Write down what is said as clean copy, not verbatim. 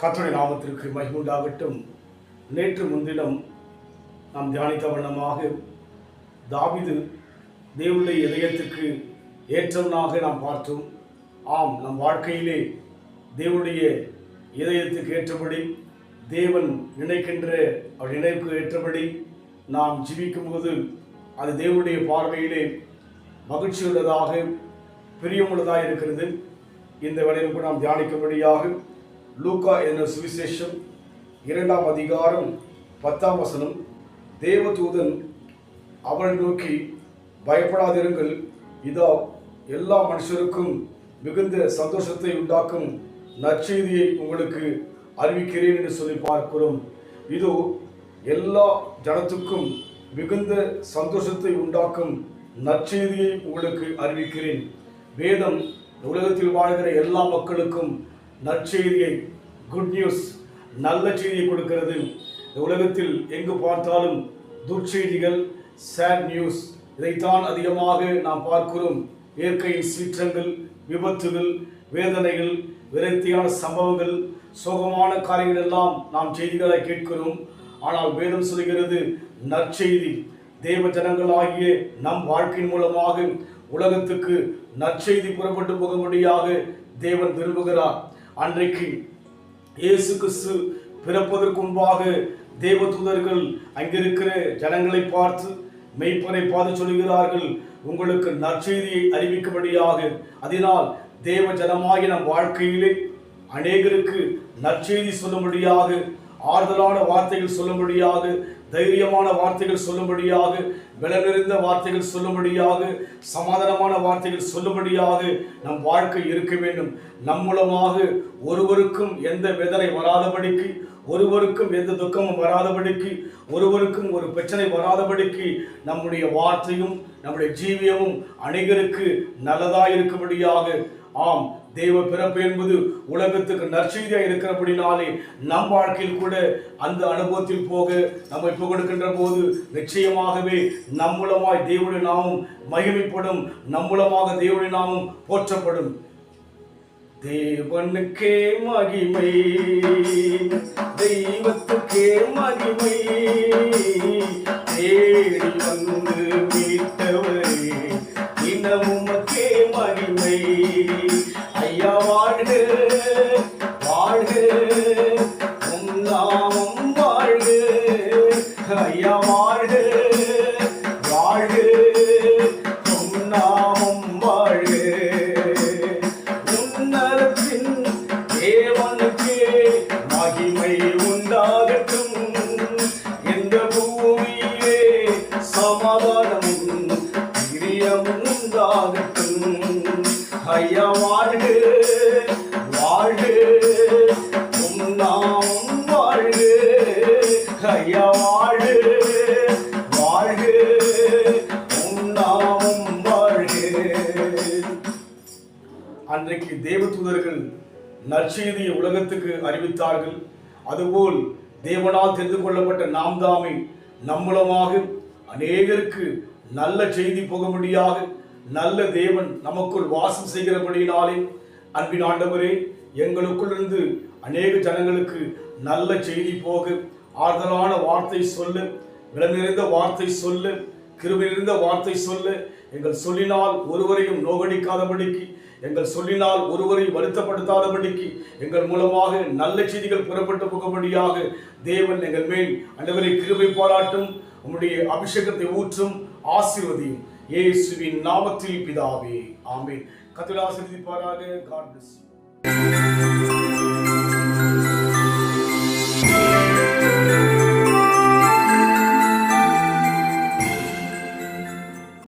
கர்த்தருடைய நாமத்திற்கு மகிமை உண்டாகட்டும். நேற்று முன்தினம் நாம் தியானித்த வண்ணமாக தாவீது தேவனுடைய இதயத்துக்கு ஏற்றவனாக நாம் பார்த்தோம். ஆம், நம் வாழ்க்கையிலே தேவனுடைய இதயத்துக்கு ஏற்றபடி, தேவன் நினைக்கின்ற அவர் நினைவுக்கு ஏற்றபடி நாம் ஜீவிக்கும் போது அது தேவனுடைய பார்வையிலே மகிழ்ச்சி உள்ளதாக, பிரியமுள்ளதாக இருக்கிறது. இந்த வேளையில் கூட நாம் தியானிக்கும்படியாக லூக்கா என்ற சுவிசேஷம் 2ஆம் அதிகாரம் 10ஆம் வசனம். தேவதூதன் அவனை நோக்கி, பயப்படாதிருங்கள், இதோ எல்லா மனுஷருக்கும் மிகுந்த சந்தோஷத்தை உண்டாக்கும் நற்செய்தியை உங்களுக்கு அறிவிக்கிறேன் என்று சொல்லி பார்க்கிறோம். இதோ எல்லா ஜனத்துக்கும் மிகுந்த சந்தோஷத்தை உண்டாக்கும் நற்செய்தியை உங்களுக்கு அறிவிக்கிறேன். வேதம் உலகத்தில் வாழ்கிற எல்லா மக்களுக்கும் நற்செய்தியை, குட் நியூஸ், நல்ல செய்தியை கொடுக்கிறது. இந்த உலகத்தில் எங்கு பார்த்தாலும் துர்ச்செய்திகள், சேட் நியூஸ், இதைத்தான் அதிகமாக நாம் பார்க்கிறோம். இயற்கையின் சீற்றங்கள், விபத்துகள், வேதனைகள், விரக்தியான சம்பவங்கள், சோகமான காரியங்கள் எல்லாம் நாம் செய்திகளை கேட்கிறோம். ஆனால் வேதம் சொல்கிறது நற்செய்தி. தேவ ஜனங்களாகிய நம் வாழ்க்கையின் மூலமாக உலகத்துக்கு நற்செய்தி புறப்பட்டு போகும்படியாக தேவன் விரும்புகிறார். அன்றைக்கு இயேசு கிறிஸ்து பிறப்பதற்கு முன்பாக தேவதூதர்கள் அங்கிருக்கிற ஜனங்களை பார்த்து, மெய்ப்பனை பார்த்து சொல்கிறார்கள், உங்களுக்கு நற்செய்தியை அறிவிக்கும்படியாக. அதனால் தேவ ஜனமாகி நம் வாழ்க்கையிலே அநேகருக்கு நற்செய்தி சொல்லும்படியாக, ஆறுதலான வார்த்தைகள் சொல்லும்படியாக, தைரியமான வார்த்தைகள் சொல்லும்படியாக, பலனிருந்த வார்த்தைகள் சொல்லும்படியாக, சமாதானமான வார்த்தைகள் சொல்லும்படியாக நம் வாழ்க்கை இருக்க வேண்டும். நம் மூலமாக ஒருவருக்கும் எந்த வேதனை வராதபடிக்கு, ஒருவருக்கும் எந்த துக்கமும் வராதபடிக்கு, ஒருவருக்கும் ஒரு பிரச்சனை வராதபடிக்கு நம்முடைய வார்த்தையும் நம்முடைய ஜீவியமும் அநேகருக்கு நல்லதாக இருக்கும்படியாக. ஆம், தேவ பிறப்பு என்பது உலகத்துக்கு நற்செய்தியாக இருக்கிறபடினாலே நம் வாழ்க்கையில் கூட அந்த அனுபவத்தில் போக நம்ம இப்போ கொடுக்கின்ற போது நிச்சயமாகவே நம் மூலமாய் தேவனுடைய நாமம் மகிமைப்படும், நம் மூலமாக தேவனுடைய நாமம் போற்றப்படும். தேவனுக்கே மகிமை, தெய்வத்துக்கே மகிமை, தேடி வந்து மீட்டவரே இனமுமக்கே மகிமை. ஐயா வாழ்க வாழ்க, உம் நாமம் வாழ்க. ஐயா வாழ்க வாழ்க, உம் நாமம் வாழ்க. உன்னதத்தின் தேவனுக்கே மகிமை உண்டாகட்டும். எந்த பூமியிலே சமாதானமும் பிரியமும் உண்டாகட்டும். ஐயா வாழ்க வாழ்க, உம் நாமம் வாழ்க. ஐயா வாழ்க வாழ்க, உம் நாமம் வாழ்க. அன்றைக்கு தேவதூதர்கள் நற்செய்தியை உலகத்துக்கு அறிவித்தார்கள். அதுபோல் தேவனால் தெரிந்து கொள்ளப்பட்ட நாம் தாமே நம் மூலமாக அநேகருக்கு நல்ல செய்தி போகும்படியாக நல்ல தேவன் நமக்குள் வாசம் செய்கிறபடியினாலே, அன்பின் ஆண்டவரே, எங்களுக்குள்ளிருந்து அநேக ஜனங்களுக்கு நல்ல செய்தி போக, ஆறுதலான வார்த்தை சொல்ல, விளநிறைந்த வார்த்தை சொல்ல, கிருபை நிறைந்த வார்த்தை சொல்ல, எங்கள் சொல்லினால் ஒருவரையும் நோகடிக்காதபடிக்கு, எங்கள் சொல்லினால் ஒருவரை வருத்தப்படுத்தாதபடிக்கு, எங்கள் மூலமாக நல்ல செய்திகள் புறப்பட்டு போகும்படியாக தேவன் எங்கள் மேல் ஆண்டவரே கிருபை பாராட்டும், உம்முடைய அபிஷேகத்தை ஊற்றும், ஆசீர்வதியும். இயேசுவின் நாமத்தில் பிதாவே, ஆமென். கர்த்தர் ஆசீர்வதிப்பாராக. God bless you.